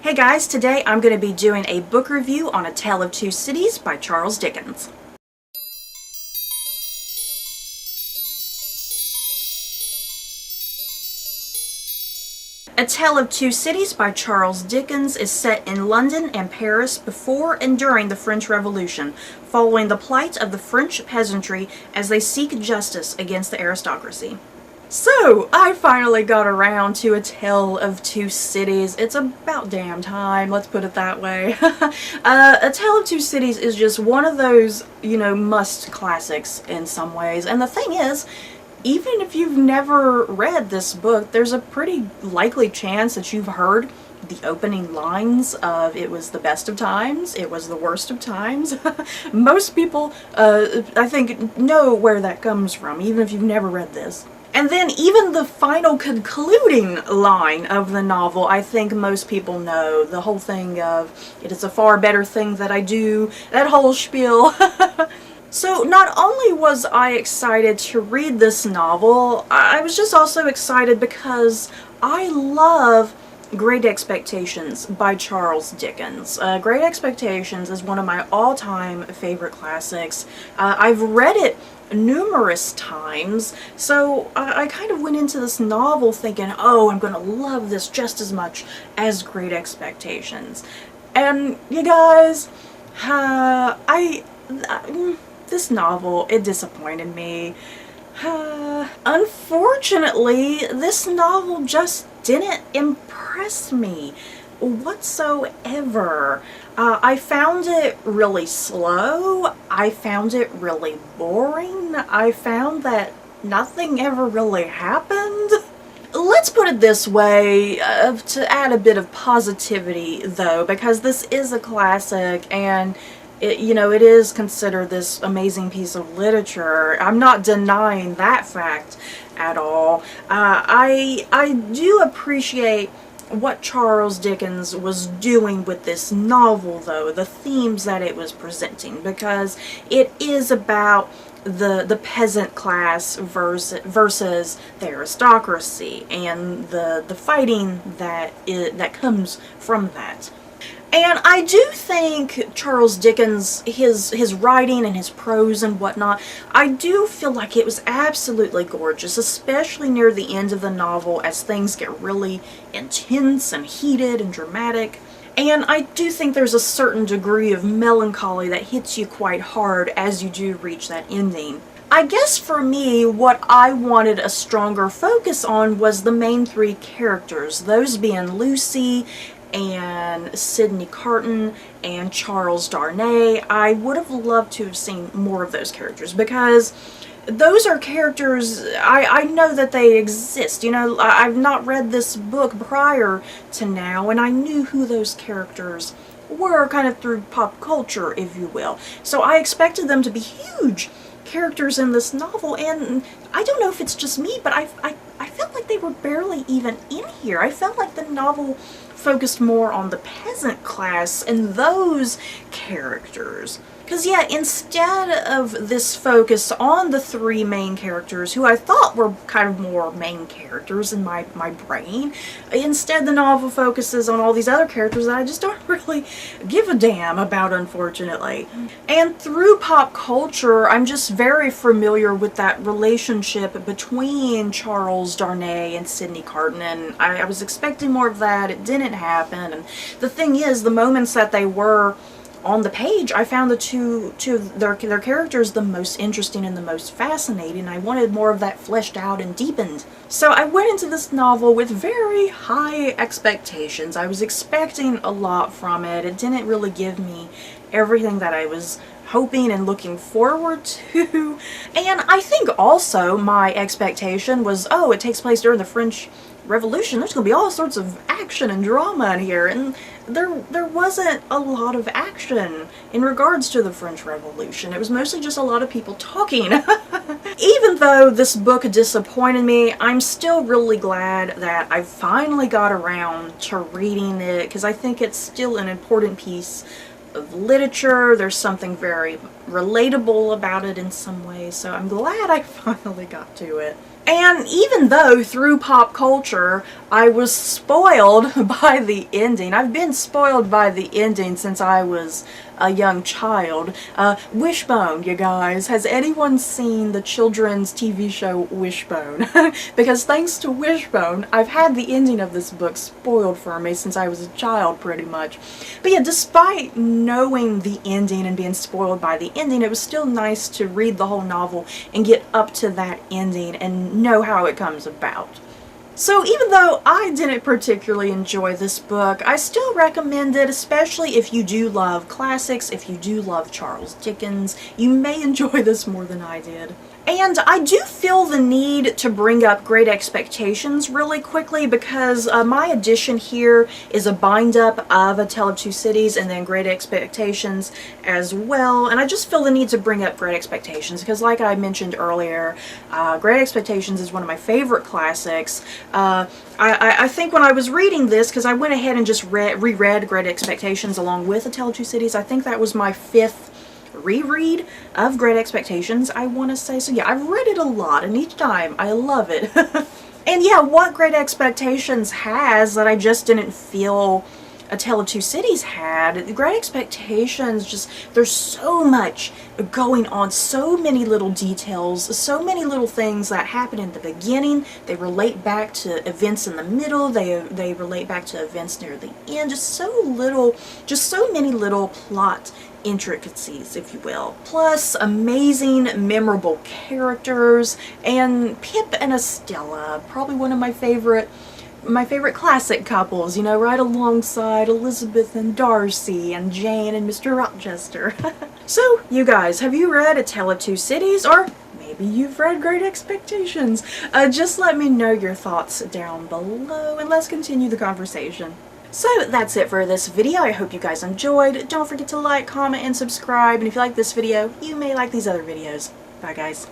Hey guys, today I'm going to be doing a book review on A Tale of Two Cities by Charles Dickens. A Tale of Two Cities by Charles Dickens is set in London and Paris before and during the French Revolution, following the plight of the French peasantry as they seek justice against the aristocracy. So, I finally got around to A Tale of Two Cities. It's about damn time, let's put it that way. A Tale of Two Cities is just one of those, must classics in some ways. And the thing is, even if you've never read this book, there's a pretty likely chance that you've heard the opening lines of "It was the best of times, it was the worst of times." Most people, I think, know where that comes from, even if you've never read this. And then even the final concluding line of the novel, I think most people know. The whole thing of, "It is a far better thing that I do," that whole spiel. So not only was I excited to read this novel, I was just also excited because I love Great Expectations by Charles Dickens. Great Expectations is one of my all-time favorite classics. I've read it numerous times, so I kind of went into this novel thinking, oh, I'm gonna love this just as much as Great Expectations. And you guys, this novel, it disappointed me. Unfortunately, this novel just didn't impress me whatsoever. I found it really slow. I found it really boring. I found that nothing ever really happened. Let's put it this way, to add a bit of positivity though, because this is a classic and it is considered this amazing piece of literature. I'm not denying that fact at all. I do appreciate what Charles Dickens was doing with this novel, though, the themes that it was presenting, because it is about the peasant class versus the aristocracy and the fighting that comes from that. And I do think Charles Dickens, his writing and his prose and whatnot, I do feel like it was absolutely gorgeous, especially near the end of the novel as things get really intense and heated and dramatic. And I do think there's a certain degree of melancholy that hits you quite hard as you do reach that ending. I guess for me, what I wanted a stronger focus on was the main three characters, those being Lucy and Sidney Carton and Charles Darnay. I would have loved to have seen more of those characters because those are characters, I know that they exist. I've not read this book prior to now, and I knew who those characters were kind of through pop culture, if you will. So I expected them to be huge characters in this novel, and I don't know if it's just me, but I felt like they were barely even in here. I felt like the novel focused more on the peasant class and those characters. Because yeah, instead of this focus on the three main characters, who I thought were kind of more main characters in my brain, instead the novel focuses on all these other characters that I just don't really give a damn about, unfortunately. And through pop culture, I'm just very familiar with that relationship between Charles Darnay and Sidney Carton, and I was expecting more of that. It didn't happen, and the thing is, the moments that they were on the page, I found the two of their characters the most interesting and the most fascinating. I wanted more of that fleshed out and deepened. So I went into this novel with very high expectations. I was expecting a lot from it. It didn't really give me everything that I was hoping and looking forward to. And I think also my expectation was, oh, it takes place during the French Revolution. There's going to be all sorts of action and drama in here, and there wasn't a lot of action in regards to the French Revolution. It was mostly just a lot of people talking. Even though this book disappointed me, I'm still really glad that I finally got around to reading it, because I think it's still an important piece of literature. There's something very relatable about it in some ways, so I'm glad I finally got to it. And even though through pop culture I was spoiled by the ending, I've been spoiled by the ending since I was a young child. Wishbone, you guys. Has anyone seen the children's TV show Wishbone? Because thanks to Wishbone, I've had the ending of this book spoiled for me since I was a child, pretty much. But yeah, despite knowing the ending and being spoiled by the ending, it was still nice to read the whole novel and get up to that ending and know how it comes about. So even though I didn't particularly enjoy this book, I still recommend it, especially if you do love classics, if you do love Charles Dickens. You may enjoy this more than I did. And I do feel the need to bring up Great Expectations really quickly because my edition here is a bind-up of A Tale of Two Cities and then Great Expectations as well. And I just feel the need to bring up Great Expectations because, like I mentioned earlier, Great Expectations is one of my favorite classics. I think when I was reading this, because I went ahead and just reread Great Expectations along with A Tale of Two Cities, I think that was my 5th reread of Great Expectations, I want to say. So yeah, I've read it a lot, and each time I love it. And yeah, what Great Expectations has that I just didn't feel A Tale of Two Cities had, Great Expectations, just, there's so much going on, so many little details, so many little things that happen in the beginning. They relate back to events in the middle, they relate back to events near the end, just so many little plot intricacies, if you will. Plus, amazing, memorable characters, and Pip and Estella, probably one of my favorite classic couples, you know, right alongside Elizabeth and Darcy and Jane and Mr. Rochester. So, you guys, have you read A Tale of Two Cities, or maybe you've read Great Expectations? Just let me know your thoughts down below, and let's continue the conversation. So that's it for this video. I hope you guys enjoyed. Don't forget to like, comment, and subscribe. And if you like this video, you may like these other videos. Bye, guys.